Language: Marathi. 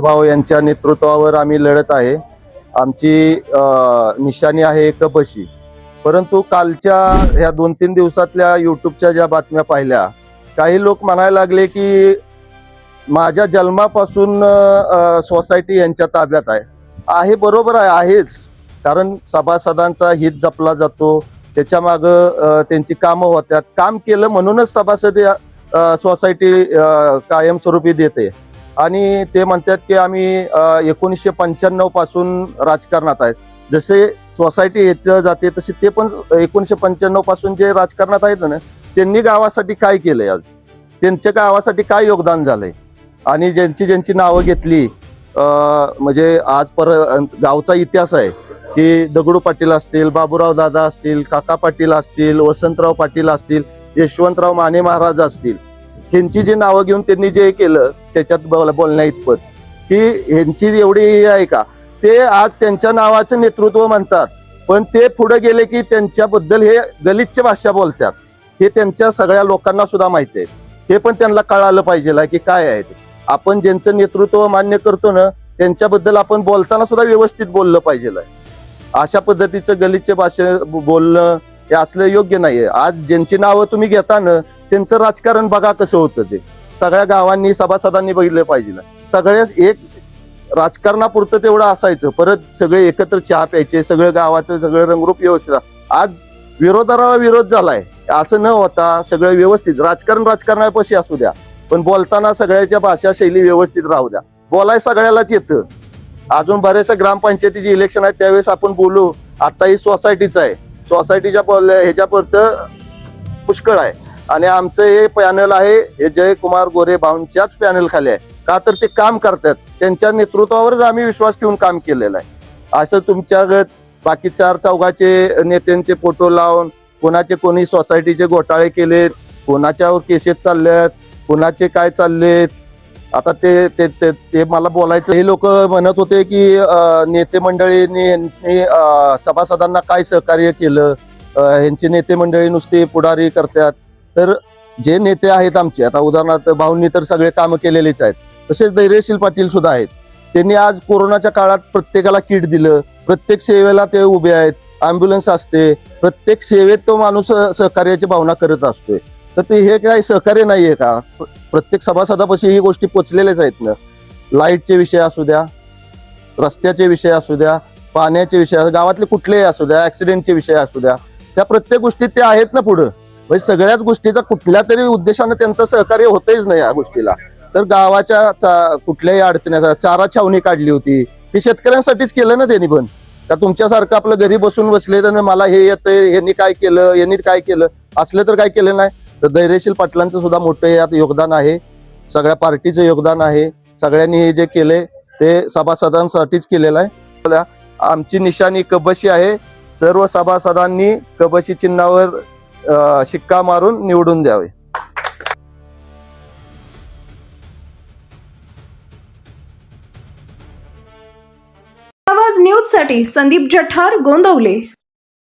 भाऊ यांच्या नेतृत्वावर आम्ही लढत आहे। आमची निशाणी आहे कबशी। परंतु कालच्या ह्या 2-3 दिवसातल्या युट्यूबच्या ज्या बातम्या पाहिल्या, काही लोक म्हणायला लागले की माझ्या जन्मापासून सोसायटी यांच्या ताब्यात आहे। बरोबर आहेच, कारण सभासदांचा हित जपला जातो, त्याच्या मागे त्यांची कामं होतात। काम केलं म्हणूनच सभासद सोसायटी कायमस्वरूपी देते। आणि ते म्हणतात की आम्ही 1995 पासून राजकारणात आहेत। जसे सोसायटी येत जाते तसे ते पण 1995 पासून जे राजकारणात आहेत ना, त्यांनी गावासाठी काय केलंय, आज त्यांच्या गावासाठी काय योगदान झालंय, आणि ज्यांची नावं घेतली म्हणजे आज गावचा इतिहास आहे की दगडू पाटील असतील, बाबूराव दादा असतील, काका पाटील असतील, वसंतराव पाटील असतील, यशवंतराव माने महाराज असतील, ह्यांची जी नावं घेऊन त्यांनी जे केलं त्याच्यात बोलण्या इतपत की ह्यांची एवढी आहे का, ते आज त्यांच्या नावाचं नेतृत्व म्हणतात, पण ते पुढे गेले की त्यांच्याबद्दल हे गलिच्छ भाषा बोलतात। हे त्यांच्या सगळ्या लोकांना सुद्धा माहिती आहे, हे पण त्यांना कळालं पाहिजे की काय आहे ते। आपण ज्यांचं नेतृत्व मान्य करतो ना, त्यांच्याबद्दल आपण बोलताना सुद्धा व्यवस्थित बोललं पाहिजे। अशा पद्धतीचं गलिच्छ भाषा बोलणं हे असलं योग्य नाहीये। आज ज्यांची नावं तुम्ही घेता ना, त्यांचं राजकारण बघा कसं होतं, ते सगळ्या गावांनी सभासदांनी बघितलं पाहिजे। सगळ्या एक राजकारणापुरतं तेवढं असायचं, परत सगळे एकत्र चहा प्यायचे, सगळं गावाचं सगळं रंगरूप व्यवस्थित। आज विरोधाला विरोध झालाय, असं न होता सगळं व्यवस्थित राजकारणापाशी असू द्या, पण बोलताना सगळ्याच्या भाषा शैली व्यवस्थित राहू द्या। बोलाय सगळ्यालाच येतं। अजून बरेचशा ग्रामपंचायतीची इलेक्शन आहेत, त्यावेळेस आपण बोलू। आता ही सोसायटीच आहे, सोसायटीच्या ह्याच्यापुरतं पुष्कळ आहे। आणि आमचं हे पॅनल आहे, हे जयकुमार गोरे भाऊंच्याच पॅनल खाली आहे, का तर ते काम करतात, त्यांच्या नेतृत्वावरच आम्ही विश्वास ठेवून काम केलेलं आहे। असं तुमच्या बाकी 4-4 नेत्यांचे फोटो लावून कोणी सोसायटीचे घोटाळे केलेत, कोणाच्यावर केसेस चालल्यात, कोणाचे काय चाललेत, आता ते मला बोलायचं। हे लोक म्हणत होते की नेते मंडळींनी सभासदांना काय सहकार्य केलं, ह्यांचे नेते मंडळी नुसते पुढारी करतात। तर जे नेते आहेत आमचे, आता उदाहरणार्थ भाऊंनी तर सगळे कामं केलेलेच आहेत, तसेच धैर्यशील पाटील सुद्धा आहेत। त्यांनी आज कोरोनाच्या काळात प्रत्येकाला किट दिलं, प्रत्येक सेवेला ते उभे आहेत, अँब्युलन्स असते, प्रत्येक सेवेत तो माणूस सहकार्याची भावना करत असतोय। तर ते हे काही सहकार्य नाहीये का? प्रत्येक सभासदापाशी ही गोष्टी पोचलेल्याच आहेत ना। लाईटचे विषय असू द्या, रस्त्याचे विषय असू द्या, पाण्याचे विषय, गावातले कुठलेही असू द्या, ऍक्सिडेंटचे विषय असू द्या, त्या प्रत्येक गोष्टीत ते आहेत ना पुढं। म्हणजे सगळ्याच गोष्टीचा कुठल्या तरी उद्देशाने त्यांचं सहकार्य होतच नाही या गोष्टीला। तर गावाच्या कुठल्याही अडचणीचा चारा छावणी काढली होती, हे शेतकऱ्यांसाठीच केलं ना त्यांनी पण। का तुमच्यासारखं आपलं घरी बसले तर मला हे येतंय, यांनी काय केलं, यांनी काय केलं, असलं तर काय केलं नाही। तर धैर्यशील पाटलांचं सुद्धा मोठं यात योगदान आहे, सगळ्या पार्टीचं योगदान आहे। सगळ्यांनी हे जे केले ते सभासदांसाठीच केलेलं आहे। आमची निशाणी कबशी आहे, सर्व सभासदांनी कबशी चिन्हावर शिक्का मारून निवडून द्यावे। आवाज न्यूज साठी संदीप जठार, गोंदवले।